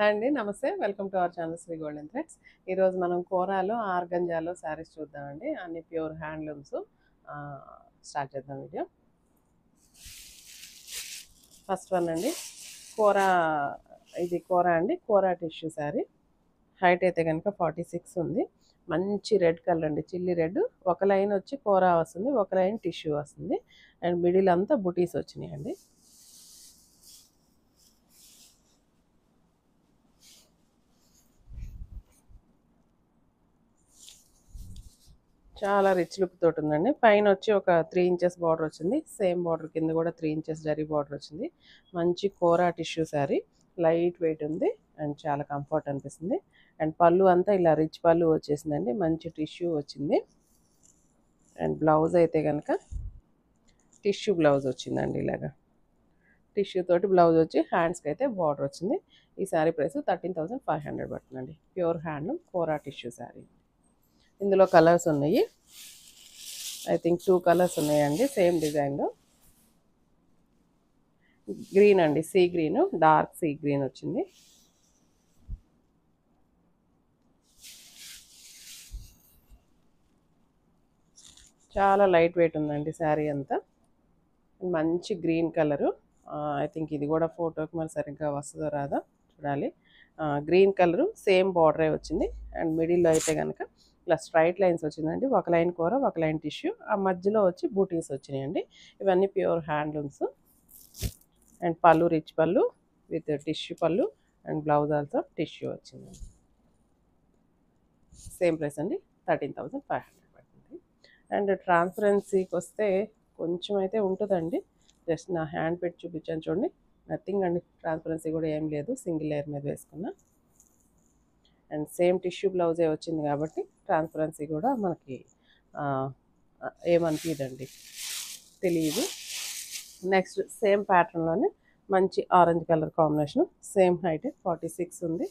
Hi అండి, నమస్తే. Welcome to our channel Sri golden threads. ఈరోజు మనం కోరాలో ఆర్గంజాలో శారీస్ చూద్దామండి. అన్ని ప్యూర్ హ్యాండ్లూమ్స్. స్టార్ట్ చేద్దాం వీడియో. ఫస్ట్ వన్ అండి, కోరా. ఇది కోరా అండి, కోరా టిష్యూ శారీ. హైట్ అయితే కనుక 46 ఉంది. మంచి రెడ్ కలర్ అండి, చిల్లీ రెడ్. ఒక లైన్ వచ్చి కోరా వస్తుంది, ఒక లైన్ టిష్యూ వస్తుంది. అండ్ మిడిల్ అంతా బుటీస్ వచ్చినాయి అండి. చాలా రిచ్ లుక్ తోటి ఉందండి. పైన వచ్చి ఒక 3 ఇంచెస్ బార్డర్ వచ్చింది. సేమ్ బార్డర్ కింద కూడా 3 ఇంచెస్ జరీ బార్డర్ వచ్చింది. మంచి కోరా టిష్యూ శారీ, లైట్ వెయిట్ ఉంది అండ్ చాలా కంఫర్ట్ అనిపిస్తుంది. అండ్ పళ్ళు అంతా ఇలా రిచ్ పళ్ళు వచ్చేసిందండి, మంచి టిష్యూ వచ్చింది. అండ్ బ్లౌజ్ అయితే కనుక టిష్యూ బ్లౌజ్ వచ్చిందండి. ఇలాగా టిష్యూ తోటి బ్లౌజ్ వచ్చి హ్యాండ్స్కి అయితే బార్డర్ వచ్చింది. ఈ శారీ ప్రైస్ 13,500 పడుతుందండి. ప్యూర్ హ్యాండ్లూమ్ కోరా టిష్యూ శారీ. ఇందులో కలర్స్ ఉన్నాయి. ఐ థింక్ 2 కలర్స్ ఉన్నాయండి సేమ్ డిజైన్లో. గ్రీన్ అండి, sea green, dark sea green వచ్చింది. చాలా లైట్ వెయిట్ ఉందండి శారీ అంతా. మంచి గ్రీన్ కలరు. ఐ థింక్ ఇది కూడా ఫోటోకి మరి సరిగ్గా వస్తుందో రాదా చూడాలి. గ్రీన్ కలరు, సేమ్ బార్డరే వచ్చింది. అండ్ మిడిల్లో అయితే కనుక ఇలా స్ట్రైట్ లైన్స్ వచ్చిందండి. ఒక లైన్ కూర, ఒక లైన్ టిష్యూ, ఆ మధ్యలో వచ్చి బూటీస్ వచ్చినాయండి. ఇవన్నీ ప్యూర్ హ్యాండ్లూమ్స్. అండ్ పళ్ళు రిచ్ పళ్ళు విత్ టిష్యూ పళ్ళు అండ్ బ్లౌజ్ ఆల్సో టిష్యూ వచ్చిందండి. సేమ్ ప్రైస్ అండి, 13,500 పడుతుంది. అండ్ ట్రాన్స్పరెన్సీకి వస్తే కొంచెం అయితే ఉంటుందండి. జస్ట్ నా హ్యాండ్ పెట్టి చూపించాను చూడండి, నథింగ్ అండి. ట్రాన్స్పరెన్సీ కూడా ఏం లేదు, సింగిల్ లేయర్ మీద వేసుకున్నా. అండ్ సేమ్ టిష్యూ బ్లౌజే వచ్చింది కాబట్టి ట్రాన్స్పరెన్సీ కూడా మనకి ఏమనిపిదండి, తెలియదు. నెక్స్ట్ సేమ్ ప్యాటర్న్లోనే మంచి orange colour combination, same height 46 ఉంది.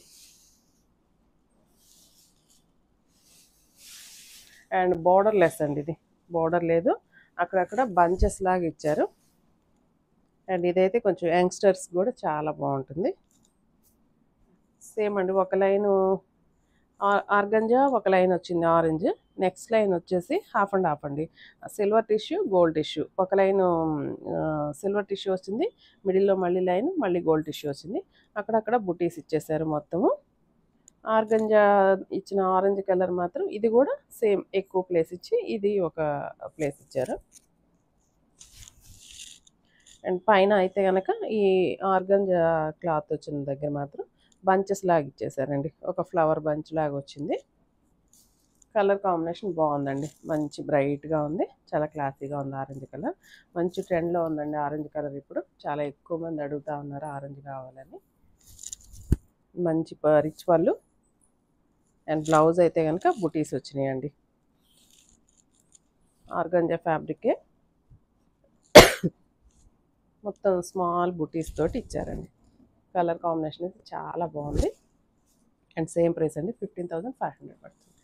అండ్ బార్డర్ లెస్ అండి, ఇది బార్డర్ లేదు, అక్కడక్కడ బంచెస్ లాగా ఇచ్చారు. అండ్ ఇదైతే కొంచెం యంగ్స్టర్స్ కూడా చాలా బాగుంటుంది. సేమ్ అండి, ఒక లైను ఆర్గంజా, ఒక లైన్ వచ్చింది ఆరెంజ్. నెక్స్ట్ లైన్ వచ్చేసి హాఫ్ అండ్ హాఫ్ అండి, సిల్వర్ టిష్యూ, గోల్డ్ టిష్యూ. ఒక లైను సిల్వర్ టిష్యూ వచ్చింది, మిడిల్లో మళ్ళీ లైన్, మళ్ళీ గోల్డ్ టిష్యూ వచ్చింది. అక్కడక్కడ బుటీస్ ఇచ్చేసారు మొత్తము. ఆర్గంజా ఇచ్చిన ఆరెంజ్ కలర్ మాత్రం ఇది కూడా సేమ్ ఎక్కువ ప్లేస్ ఇచ్చి ఇది ఒక ప్లేస్ ఇచ్చారు. అండ్ పైన అయితే కనుక ఈ ఆర్గంజా క్లాత్ వచ్చిన దగ్గర మాత్రం బంచెస్ లాగా ఇచ్చేసారండి, ఒక ఫ్లవర్ బంచ్ లాగా వచ్చింది. కలర్ కాంబినేషన్ బాగుందండి, మంచి బ్రైట్గా ఉంది, చాలా క్లాసీగా ఉంది. ఆరెంజ్ కలర్ మంచి ట్రెండ్లో ఉందండి. ఆరెంజ్ కలర్ ఇప్పుడు చాలా ఎక్కువ మంది అడుగుతూ ఉన్నారు ఆరెంజ్ కావాలని. మంచి రిచ్ పళ్ళు అండ్ బ్లౌజ్ అయితే కనుక బుటీస్ వచ్చినాయండి. ఆర్గంజా ఫ్యాబ్రికే మొత్తం స్మాల్ బుటీస్ తోటి ఇచ్చారండి. కలర్ కాంబినేషన్ అయితే చాలా బాగుంది. అండ్ సేమ్ ప్రైస్ అండి, 15,500 పడుతుంది.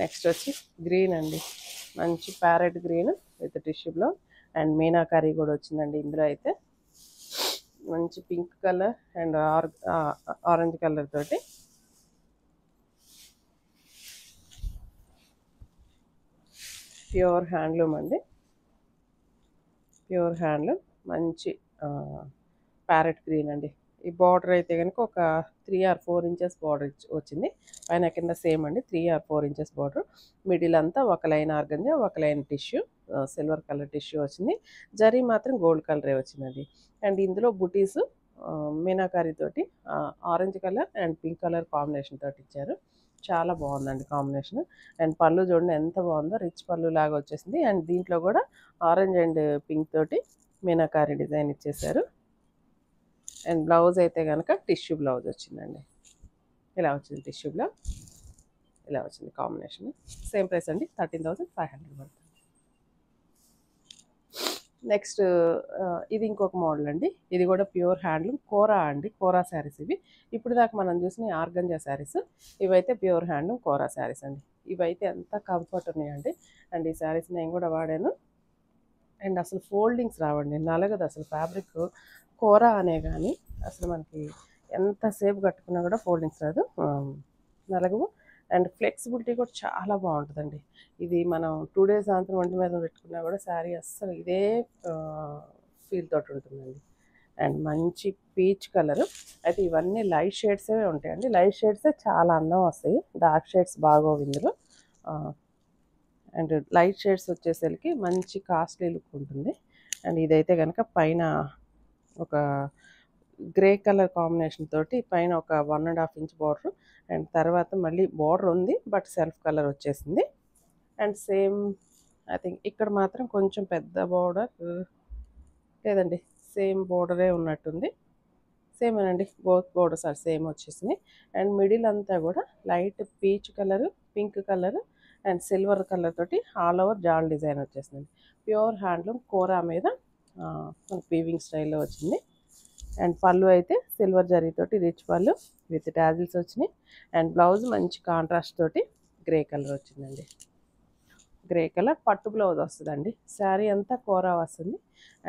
నెక్స్ట్ వచ్చి గ్రీన్ అండి, మంచి ప్యారెట్ గ్రీన్ విత్ టిష్యూలో అండ్ మీనాకారీ కూడా వచ్చిందండి. ఇందులో అయితే మంచి pink colour and orange colour తోటి ప్యూర్ హ్యాండ్లూమ్ అండి, ప్యూర్ హ్యాండ్లూమ్. మంచి ప్యారెట్ గ్రీన్ అండి. ఈ బార్డర్ అయితే కనుక ఒక 3 or 4 ఇంచెస్ బార్డర్ వచ్చింది. పైన కింద సేమ్ అండి, 3 or 4 ఇంచెస్ బార్డర్. మిడిల్ అంతా ఒక లైన్ ఆర్గంజా, ఒక line tissue, silver colour tissue వచ్చింది. జరీ మాత్రం గోల్డ్ కలరే వచ్చింది. అండ్ ఇందులో బుటీస్ మీనాకారీ తోటి orange colour and pink colour combination తోటి ఇచ్చారు. చాలా బాగుందండి కాంబినేషన్. అండ్ పళ్ళు చూడండి ఎంత బాగుందో, రిచ్ పళ్ళు లాగా వచ్చేసింది. అండ్ దీంట్లో కూడా ఆరెంజ్ అండ్ పింక్ తోటి మీనాకారీ డిజైన్ ఇచ్చేసారు. అండ్ బ్లౌజ్ అయితే కనుక టిష్యూ బ్లౌజ్ వచ్చిందండి. ఇలా వచ్చింది టిష్యూ బ్లౌజ్, ఇలా వచ్చింది కాంబినేషన్. సేమ్ ప్రైస్ అండి, 13,500 పడుతుంది. నెక్స్ట్ ఇది ఇంకొక మోడల్ అండి. ఇది కూడా ప్యూర్ హ్యాండ్లూమ్ కోరా అండి, కోరా శారీస్ ఇవి. ఇప్పుడు దాకా మనం చూసిన ఆర్గంజా శారీస్, ఇవైతే ప్యూర్ హ్యాండ్లూమ్ కోరా శారీస్ అండి. ఇవైతే ఎంత కంఫర్ట్ ఉన్నాయండి. అండ్ ఈ శారీస్ నేను కూడా వాడాను. అండ్ అసలు ఫోల్డింగ్స్ రావండి, నలగదు అసలు ఫ్యాబ్రిక్. కూర అనే కానీ అసలు మనకి ఎంతసేపు కట్టుకున్నా కూడా ఫోల్డింగ్స్ రాదు, నలగవు. అండ్ ఫ్లెక్సిబిలిటీ కూడా చాలా బాగుంటుందండి. ఇది మనం 2 days సాయంత్రం ఒంటి మీద పెట్టుకున్నా కూడా శారీ అస్సలు ఇదే ఫీల్ తోటి ఉంటుందండి. అండ్ మంచి పీచ్ కలర్. అయితే ఇవన్నీ లైట్ షేడ్సే ఉంటాయండి, లైట్ షేడ్సే చాలా అందం వస్తాయి, డార్క్ షేడ్స్ బాగోవు ఇందులో. అండ్ లైట్ షేడ్స్ వచ్చేసరికి మంచి కాస్ట్లీ లుక్ ఉంటుంది. అండ్ ఇదైతే కనుక పైన ఒక గ్రే కలర్ కాంబినేషన్ తోటి పైన ఒక 1.5 inch బార్డర్, అండ్ తర్వాత మళ్ళీ బార్డర్ ఉంది బట్ సెల్ఫ్ కలర్ వచ్చేసింది. అండ్ సేమ్ ఐ థింక్ ఇక్కడ మాత్రం కొంచెం పెద్ద బార్డర్ లేదండి, సేమ్ బోర్డరే ఉన్నట్టుంది. సేమ్ అండి, బోత్ బోర్డర్స్ ఆర్ సేమ్ వచ్చేసినాయి. అండ్ మిడిల్ అంతా కూడా light peach colour, pink colour and silver colour తోటి ఆల్ ఓవర్ జాల్ డిజైన్ వచ్చేసింది. ప్యూర్ హ్యాండ్లూమ్ కోరా మీద మనకి వీవింగ్ స్టైల్లో వచ్చింది. అండ్ పళ్ళు అయితే సిల్వర్ జరీతోటి రిచ్ పళ్ళు విత్ టాజిల్స్ వచ్చినాయి. అండ్ బ్లౌజ్ మంచి కాంట్రాస్ట్ తోటి గ్రే కలర్ వచ్చిందండి. గ్రే కలర్ పట్టు బ్లౌజ్ వస్తుందండి, శారీ అంతా కోరా వస్తుంది.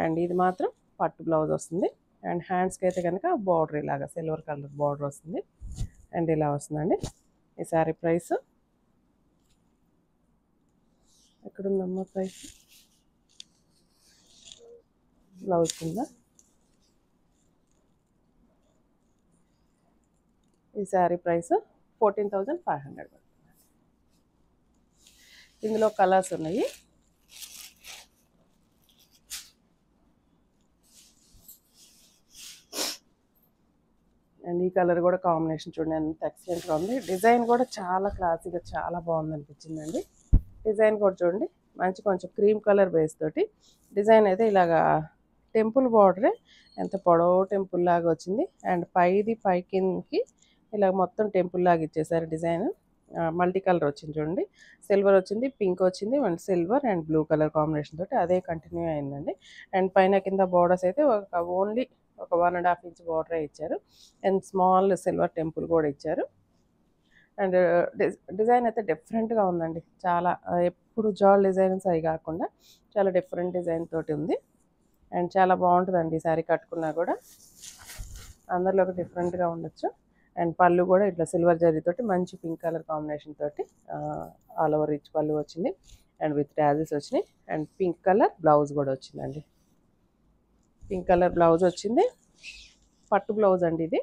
అండ్ ఇది మాత్రం పట్టు బ్లౌజ్ వస్తుంది. అండ్ హ్యాండ్స్కి అయితే కనుక బార్డర్ ఇలాగా సిల్వర్ కలర్ బార్డర్ వస్తుంది. అండ్ ఇలా వస్తుందండి. ఈ శారీ ప్రైస్ ఎక్కడుందమ్మా? ప్రైస్ బ్లౌజ్ కింద. ఈ శారీ ప్రైస్ 14,500. ఇందులో కలర్స్ ఉన్నాయి. అండ్ ఈ కలర్ కూడా కాంబినేషన్ చూడండి ఎంత ఎక్సలెంట్గా ఉంది. డిజైన్ కూడా చాలా క్లాసీగా చాలా బాగుంది అనిపించిందండి. డిజైన్ కూడా చూడండి మంచి కొంచెం క్రీమ్ కలర్ బేస్ తోటి డిజైన్ అయితే ఇలాగా టెంపుల్ బార్డరే, ఎంత పొడవు టెంపుల్ లాగా వచ్చింది. అండ్ పైకి ఇలా మొత్తం టెంపుల్ లాగా ఇచ్చేసారు డిజైన్. మల్టీ కలర్ వచ్చింది చూడండి, సిల్వర్ వచ్చింది, పింక్ వచ్చింది, and silver and blue colour combination తోటి అదే కంటిన్యూ అయిందండి. అండ్ పైన కింద బార్డర్స్ అయితే ఓన్లీ ఒక 1.5 inch బార్డరే ఇచ్చారు. అండ్ స్మాల్ సిల్వర్ టెంపుల్ కూడా ఇచ్చారు. అండ్ డిజైన్ అయితే డిఫరెంట్గా ఉందండి చాలా. ఎప్పుడు జాల్ డిజైన్స్ అవి కాకుండా చాలా డిఫరెంట్ డిజైన్ తోటి ఉంది. అండ్ చాలా బాగుంటుందండి ఈ శారీ కట్టుకున్నా కూడా, అందరిలో ఒక డిఫరెంట్గా ఉండొచ్చు. అండ్ పళ్ళు కూడా ఇట్లా సిల్వర్ జరీతోటి మంచి పింక్ కలర్ కాంబినేషన్ తోటి ఆల్ ఓవర్ రిచ్ పళ్ళు వచ్చింది. అండ్ విత్ టాజిల్స్ వచ్చినాయి. అండ్ పింక్ కలర్ బ్లౌజ్ కూడా వచ్చిందండి. పింక్ కలర్ బ్లౌజ్ వచ్చింది, పట్టు బ్లౌజ్ అండి ఇది,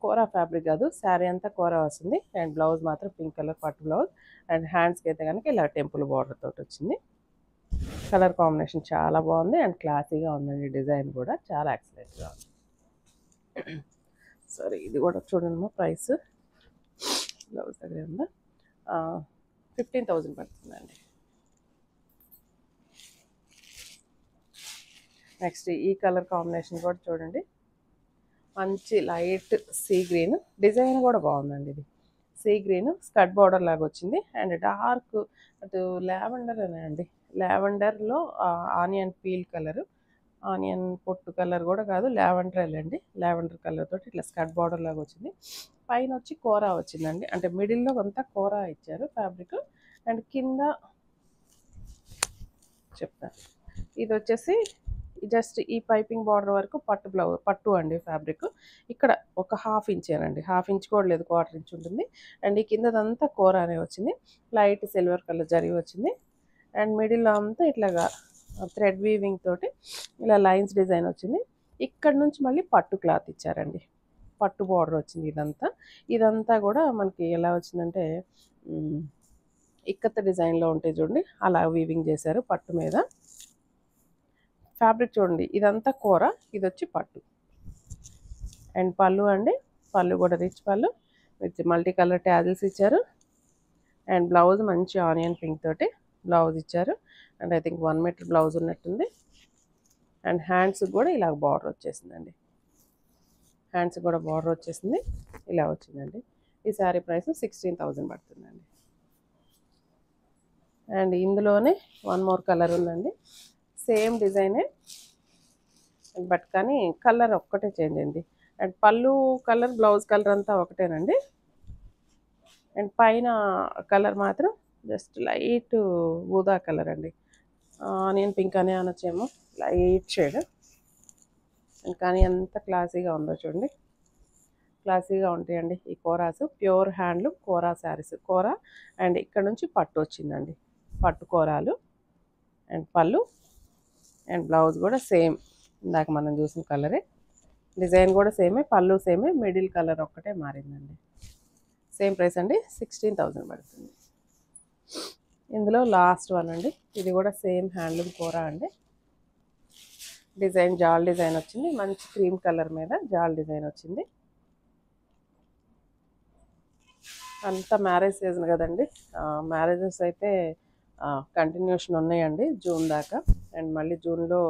కోరా ఫ్యాబ్రిక్ కాదు, శారీ అంతా కోరా వస్తుంది. అండ్ బ్లౌజ్ మాత్రం పింక్ కలర్ పట్టు బ్లౌజ్. అండ్ హ్యాండ్స్కి అయితే కనుక ఇలా టెంపుల్ బార్డర్ తోటి వచ్చింది. కలర్ కాంబినేషన్ చాలా బాగుంది అండ్ క్లాసీగా ఉందండి. డిజైన్ కూడా చాలా ఎక్సలెంట్గా ఉంది. సరే ఇది కూడా చూడండి ప్రైస్ బ్లౌజ్ దగ్గర ఉందా, 15,000 పడుతుందండి. నెక్స్ట్ ఈ కలర్ కాంబినేషన్ కూడా చూడండి, మంచి లైట్ సీ గ్రీన్, డిజైన్ కూడా బాగుందండి. ఇది సీ గ్రీన్ స్కర్ట్ బార్డర్ లాగా వచ్చింది. అండ్ డార్క్ అటు లావెండర్ అనే అండి, లావెండర్లో ఆనియన్ పీల్ కలర్, ఆనియన్ పొట్టు కలర్ కూడా కాదు, లావెండర్ అండి, లావెండర్ కలర్ తోటి ఇట్లా స్కర్ట్ బార్డర్ లాగా వచ్చింది. పైన వచ్చి కోరా వచ్చిందండి, అంటే మిడిల్లో అంతా కోరా ఇచ్చారు ఫ్యాబ్రిక్. అండ్ కింద చెప్తాను, ఇది వచ్చేసి జస్ట్ ఈ పైపింగ్ బార్డర్ వరకు పట్టు అండి ఫ్యాబ్రిక్. ఇక్కడ ఒక 1/2 inch అండి, 1/2 inch కూడా లేదు, 1/4 inch ఉంటుంది. అండ్ ఈ కిందదంతా కోరా అనే వచ్చింది, లైట్ సిల్వర్ కలర్ జరీ వచ్చింది. అండ్ మిడిల్లో అంతా ఇట్లాగా థ్రెడ్ వీవింగ్ తోటి ఇలా లైన్స్ డిజైన్ వచ్చింది. ఇక్కడ నుంచి మళ్ళీ పట్టు క్లాత్ ఇచ్చారండి, పట్టు బార్డర్ వచ్చింది. ఇదంతా కూడా మనకి ఎలా వచ్చిందంటే ఇక్కత్త డిజైన్లో ఉంటాయి చూడండి, అలా వీవింగ్ చేశారు పట్టు మీద. ఫ్యాబ్రిక్ చూడండి ఇదంతా కూర, ఇది వచ్చి పట్టు. అండ్ పళ్ళు అండి, పళ్ళు కూడా రిచ్ పళ్ళు విత్ మల్టీ కలర్ టాజిల్స్ ఇచ్చారు. అండ్ బ్లౌజ్ మంచి ఆనియన్ పింక్ తోటి బ్లౌజ్ ఇచ్చారు. And I think 1 meter blouse ఉన్నట్టుంది. అండ్ హ్యాండ్స్ కూడా ఇలా బార్డర్ వచ్చేసిందండి, హ్యాండ్స్ కూడా బార్డర్ వచ్చేసింది, ఇలా వచ్చిందండి. ఈ శారీ ప్రైస్ 16,000 పడుతుందండి. అండ్ ఇందులోనే 1 more కలర్ ఉందండి, సేమ్ డిజైనే బట్ కానీ కలర్ ఒక్కటే చేంజ్ అయింది. అండ్ పళ్ళు కలర్ బ్లౌజ్ కలర్ అంతా ఒకటేనండి. అండ్ పైన కలర్ మాత్రం జస్ట్ లైట్ ఊదా కలర్ అండి, ఆనియన్ పింక్ అనే అనొచ్చేమో, లైట్ షేడ్. కానీ ఎంత క్లాసీగా ఉందో చూడండి, క్లాసీగా ఉంటాయండి ఈ koras. Pure handloom kora saris. Kora and ఇక్కడ నుంచి పట్టు వచ్చిందండి, పట్టు కోరాలు. అండ్ పళ్ళు అండ్ బ్లౌజ్ కూడా సేమ్, ఇందాక మనం చూసిన కలరే. డిజైన్ కూడా సేమే, పళ్ళు సేమే, మిడిల్ కలర్ ఒక్కటే మారిందండి. సేమ్ ప్రైస్ అండి, 16,000 పడుతుంది. ఇందులో లాస్ట్ వన్ అండి, ఇది కూడా సేమ్ హ్యాండ్లూమ్ కోరా అండి. డిజైన్ జాల్ డిజైన్ వచ్చింది, మంచి క్రీమ్ కలర్ మీద జాల్ డిజైన్ వచ్చింది. అంతా మ్యారేజ్ సీజన్ కదండి, మ్యారేజెస్ అయితే కంటిన్యూషన్ ఉన్నాయండి జూన్ దాకా. అండ్ మళ్ళీ జూన్లో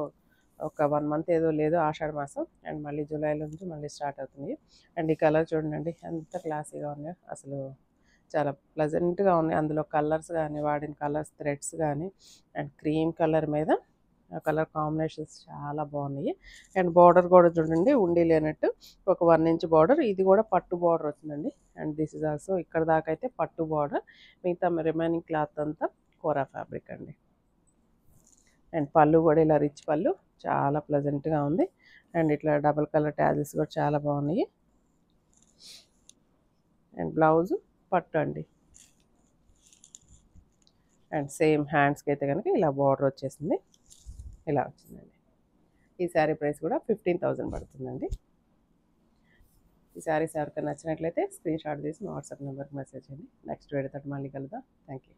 ఒక 1 మంత్ ఏదో లేదు, ఆషాఢ మాసం. అండ్ మళ్ళీ జూలైలో నుంచి మళ్ళీ స్టార్ట్ అవుతుంది. అండ్ ఈ కలర్ చూడండి ఎంత క్లాసీగా ఉన్నాయో, అసలు చాలా ప్లెజెంట్గా ఉన్నాయి. అందులో కలర్స్ కానీ, వాడిన కలర్స్ థ్రెడ్స్ కానీ, అండ్ క్రీమ్ కలర్ మీద కలర్ కాంబినేషన్స్ చాలా బాగున్నాయి. అండ్ బార్డర్ కూడా చూడండి, ఉండి లేనట్టు ఒక 1 ఇంచ్ బార్డర్. ఇది కూడా పట్టు బార్డర్ వచ్చిందండి. అండ్ దిస్ ఇస్ ఆల్సో ఇక్కడ దాకా అయితే పట్టు బార్డర్, మిగతా రిమైనింగ్ క్లాత్ అంతా కోరా ఫ్యాబ్రిక్ అండి. అండ్ పళ్ళు కూడా ఇలా రిచ్ పళ్ళు, చాలా ప్లెజెంట్గా ఉంది. అండ్ ఇట్లా డబుల్ కలర్ ట్యాజిల్స్ కూడా చాలా బాగున్నాయి. అండ్ బ్లౌజు పట్టు అండి. అండ్ సేమ్ హ్యాండ్స్కి అయితే కనుక ఇలా బార్డర్ వచ్చేసింది, ఇలా వచ్చిందండి. ఈ శారీ ప్రైస్ కూడా 15,000 పడుతుందండి. ఈ శారీస్ ఎవరికైనా నచ్చినట్లయితే స్క్రీన్ షాట్ తీసి మా వాట్సాప్ నెంబర్కి మెసేజ్ చేయండి. నెక్స్ట్ వీడియోతో మళ్ళీ కలుద్దాం. Thank you.